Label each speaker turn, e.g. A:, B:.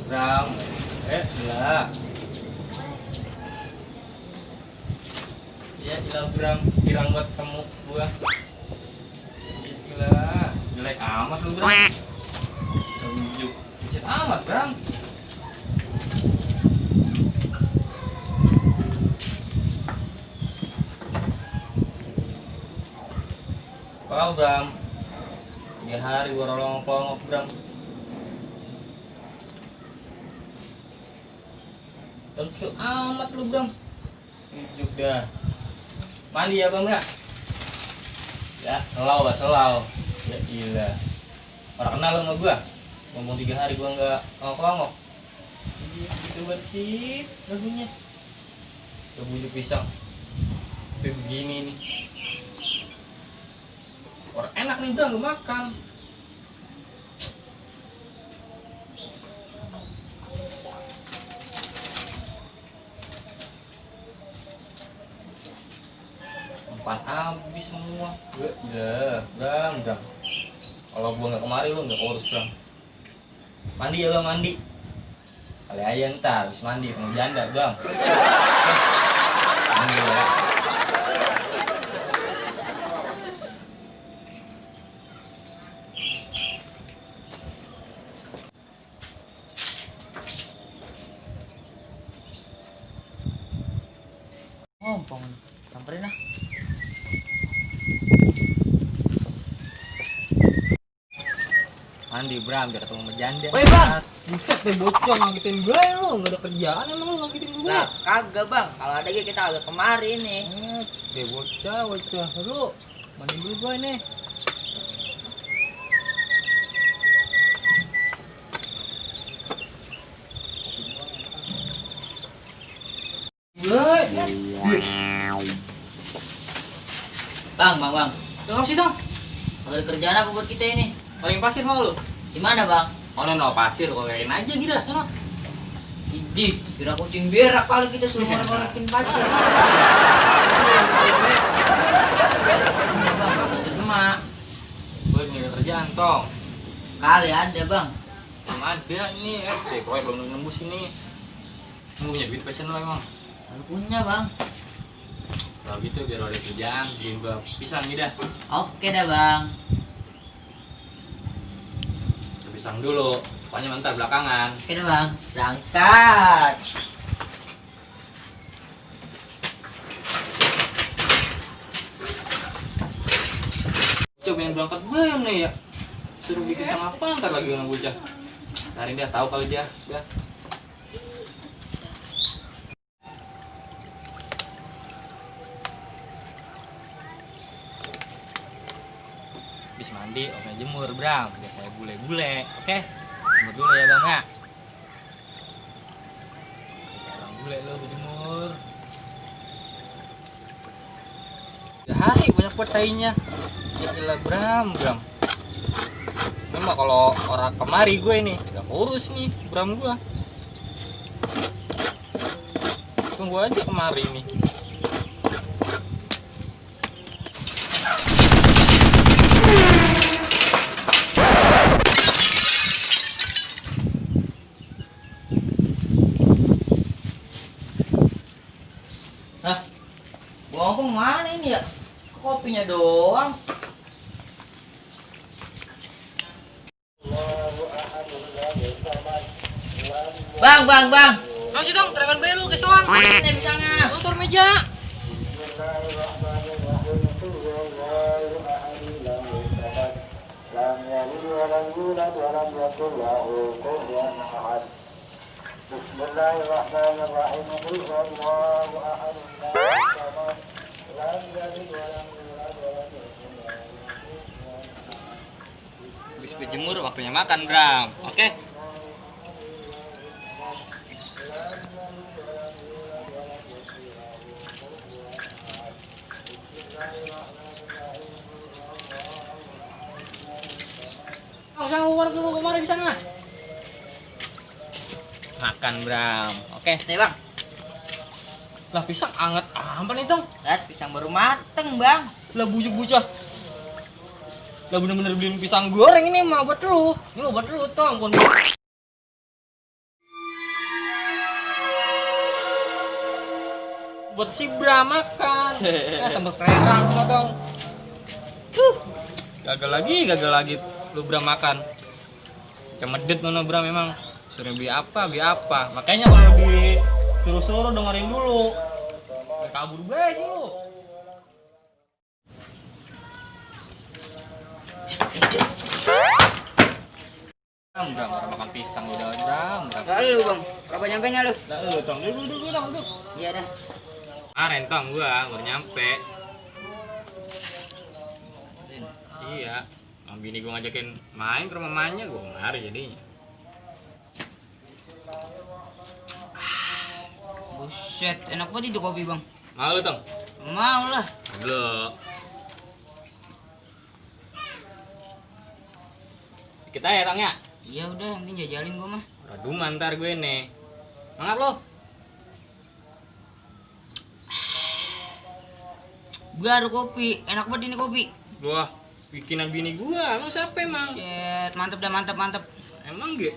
A: Bram, lah. Ya, gila Bram, girang buat temu gua. Gila, jelek amat lu Bram. Tunjuk, buset amat Bram. Kau Bram, 3 hari gua rolong-rolong Bram. Tunjuk amat lu Bram. Tunjuk dah. Mandi ya Bang ya? Ya, selau. Ya gila. Orang kenal lo sama gua. Ngomong 3 hari gua nggak ngomong. Iya, gitu banget sih lagunya. Udah bujuk pisang. Kayak begini nih. Orang enak nih Bang, lu makan. Umpan habis semua. Udah, Bang. Kalau gua nggak kemari lu nggak urus Bang. Mandi ya Bang, mandi. Kali aja ntar habis mandi mau janda Bang. Mandi ya. Ngompong, samperin lah. Mandi Bram biar ketemu sama janda.
B: Woi Bang, buset deh bocor ngagetin gue lu, nggak ada kerjaan emang lu ngagetin gue.
C: Nah, kagak Bang, kalau ada kita agak kemari nih.
B: Deh bocah, lu mandi dulu gue nih.
C: Bang.
B: Tengok sih dong,
C: Agak ada kerjaan apa buat kita ini?
B: paling pasir mau lu.
C: Di mana Bang?
B: No pasir, kolekin aja gitu sana.
C: Idi, kira kucing berak kali kita suruh ngolekin pasir. Bang, emak.
B: Gue nggak ada kerjaan tong.
C: Kali ada Bang.
B: Belum ada nih, pokoknya belum nembus ini. Lu punya duit passion lo emang.
C: Baru punya Bang.
B: Kalau gitu biar ada kerjaan, beliin gua pisang nih dah.
C: Oke dah Bang.
B: Pisang dulu, pokoknya mentar belakangan.
C: Oke dah Bang. Berangkat.
B: Coba yang berangkat bayam nih ya. Suruh bikin sama apa ntar lagi sama bocah. Hari dia tahu kali dia. Udah. Habis mandi, oke jemur Bram, biar kayak bule-bule, oke? Jemur dulu ya Bang ya. Bang bule lo jemur. 3 hari banyak buat tainya. Ya gila Bram. Ini mah kalau orang kemari gue nih, gak urus nih Bram gua. Tunggu aja kemari nih.
C: Hah? Bang mana ini ya? Kopinya doang. Bang.
B: Masih dong, terangan bayi lu ke soang.
C: Ini bisa nggak?
B: Motor meja.
D: Bismillahirrahmanirrahim. Allahu ahad.
B: Habis berjemur waktunya makan Bram. Oke. Usah keluar kemari bisa nggak? Makan Bram. Oke.
C: Nih Bang.
B: Lah pisang anget aman nih dong.
C: Lihat pisang baru mateng Bang.
B: Lah bujuk-bujuk. Lah bener-bener beliin pisang goreng ini mah buat lu. Ini mah buat lu tong. buat si Bram makan. Tambah kererang lo dong. Gagal lagi lu Bram makan. Cemedet mana Bram memang. Suruh beli apa.
A: Makanya kalau disuruh-suruh dengerin dulu. Kayak kabur gue sih lu.
B: Bram, orang makan pisang udah Bram.
C: Gak lu bang, kapan nyampe nya lu?
A: Nah, lu tong dulu dong.
C: Iya dah.
B: Kemarin tong gua baru nyampe. Iya, sama bini gua ngajakin main ke rumah mamanya, gua kemari jadinya.
C: Buset, enak banget itu kopi bang.
B: Mau lu tong?
C: Mau lah.
B: Belum. Kita ya tong ya.
C: Ya udah, yang penting jajalin gua mah.
B: Aduh mantar gue nih. Mangap lo.
C: Gua ada kopi, enak banget ini kopi.
B: Wah, bikinan bini gua. Lu siapa emang?
C: Shit, mantep dah, mantep.
B: Emang ge?